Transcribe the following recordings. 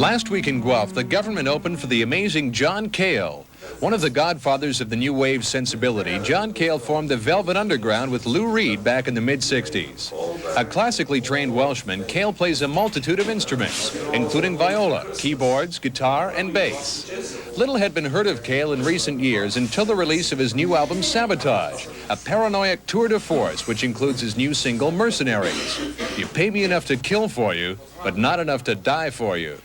Last week in Guelph, the government opened for the amazing John Cale. One of the godfathers of the new wave sensibility, John Cale formed the Velvet Underground with Lou Reed back in the mid-60s. A classically trained Welshman, Cale plays a multitude of instruments, including viola, keyboards, guitar, and bass. Little had been heard of Cale in recent years until the release of his new album, Sabotage, a paranoid tour de force which includes his new single, Mercenaries. You pay me enough to kill for you, but not enough to die for you.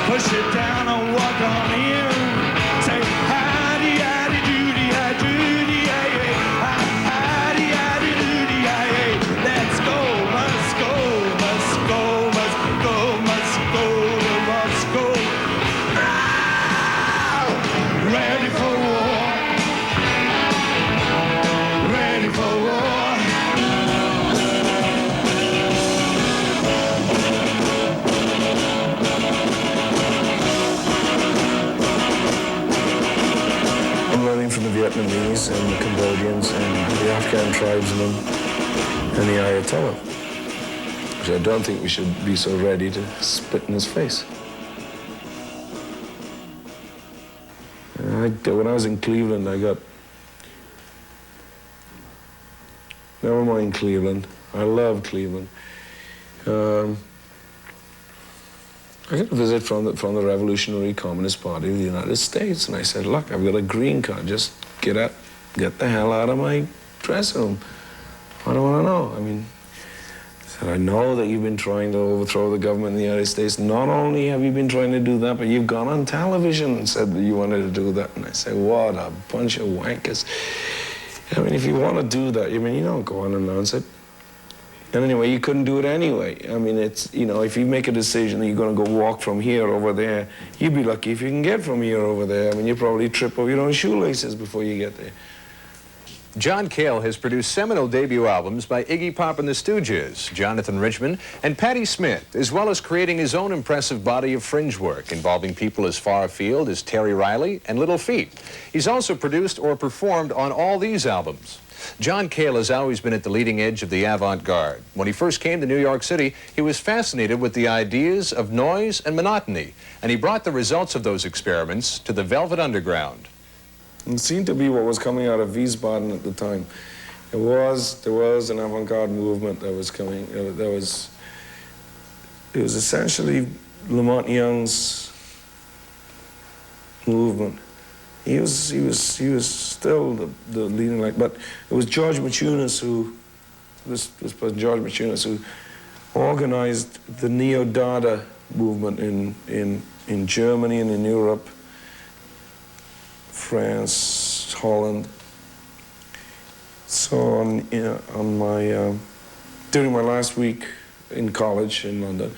Push it down and walk on in. Say, howdy, howdy, doody, hi, doody, hi, howdy, howdy, doody, hi, let's go, must go, must go, must go, must go, must go. Ready for war. Ready for war. From the Vietnamese and the Cambodians and the Afghan tribesmen and the Ayatollah, which I don't think we should be so ready to spit in his face. When I was in Cleveland, never mind Cleveland, I love Cleveland. I got a visit from the Revolutionary Communist Party of the United States, and I said, look, I've got a green card, just get the hell out of my dressing room. I don't want to know. I mean, I said, I know that you've been trying to overthrow the government in the United States. Not only have you been trying to do that, but you've gone on television and said that you wanted to do that. And I said, what a bunch of wankers. I mean, if you want to do that, I mean, you don't go on and announce it. And anyway, you couldn't do it anyway. I mean, it's, you know, if you make a decision that you're going to go walk from here over there, you'd be lucky if you can get from here over there. I mean, you probably trip over your own shoelaces before you get there. John Cale has produced seminal debut albums by Iggy Pop and the Stooges, Jonathan Richman, and Patti Smith, as well as creating his own impressive body of fringe work involving people as far afield as Terry Riley and Little Feat. He's also produced or performed on all these albums. John Cale has always been at the leading edge of the avant-garde. When he first came to New York City, he was fascinated with the ideas of noise and monotony, and he brought the results of those experiments to the Velvet Underground. It seemed to be what was coming out of Wiesbaden at the time. There was an avant-garde movement that was coming. It was essentially Lamont Young's movement. He was still the leading light, but it was George Maciunas who, this person George Maciunas, who organized the Neo-Dada movement in Germany and in Europe, France, Holland. So during my last week in college in London,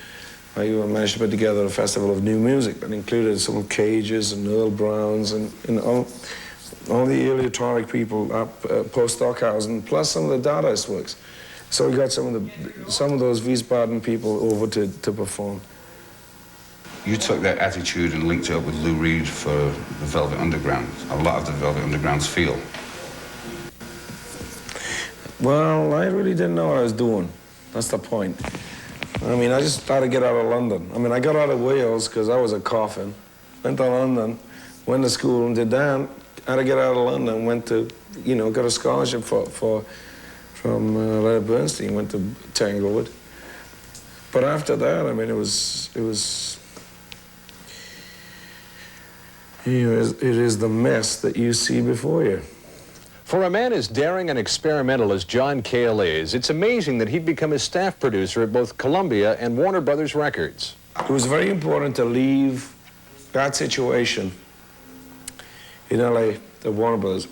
I managed to put together a festival of new music that included some Cages and Earl Browns and all the aleatoric people up post-Stockhausen, plus some of the Dadaist works. So we got some of those Wiesbaden people over to perform. You took that attitude and linked it up with Lou Reed for the Velvet Underground. A lot of the Velvet Underground's feel. Well, I really didn't know what I was doing. That's the point. I mean, I just tried to get out of London. I mean, I got out of Wales because I was a coffin. Went to London, went to school and did that. Had to get out of London, went to, you know, got a scholarship from Leonard Bernstein, went to Tanglewood. But after that, I mean, it is the mess that you see before you. For a man as daring and experimental as John Cale is, it's amazing that he'd become a staff producer at both Columbia and Warner Brothers Records. it was very important to leave that situation in LA, the Warner Brothers.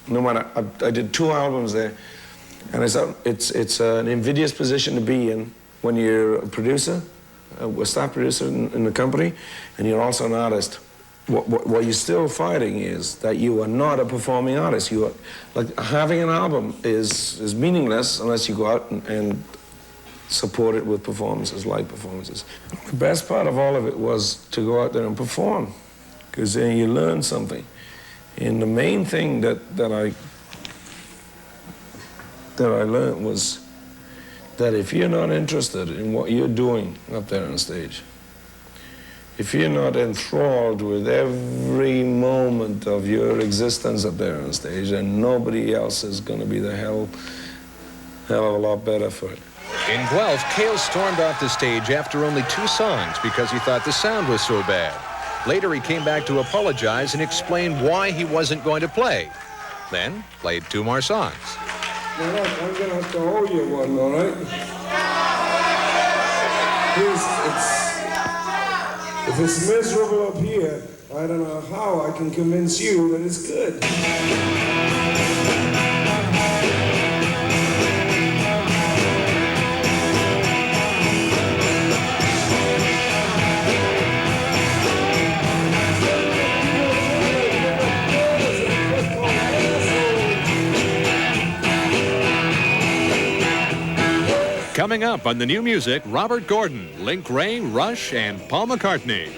No matter, I did 2 albums there, and I thought it's an invidious position to be in when you're a producer, a staff producer in the company, and you're also an artist. What you're still fighting is that you are not a performing artist. You are, like, having an album is meaningless unless you go out and support it with performances, live performances. The best part of all of it was to go out there and perform, because then you learn something. And the main thing that I learned was that if you're not interested in what you're doing up there on stage, if you're not enthralled with every moment of your existence up there on stage, then nobody else is going to be the hell of a lot better for it. In Guelph, Cale stormed off the stage after only 2 songs because he thought the sound was so bad. Later, he came back to apologize and explain why he wasn't going to play. Then, played 2 more songs. Now look, I'm going to have to hold you one, all right? If it's miserable up here, I don't know how I can convince you that it's good. Coming up on the new music, Robert Gordon, Link Wray, Rush, and Paul McCartney.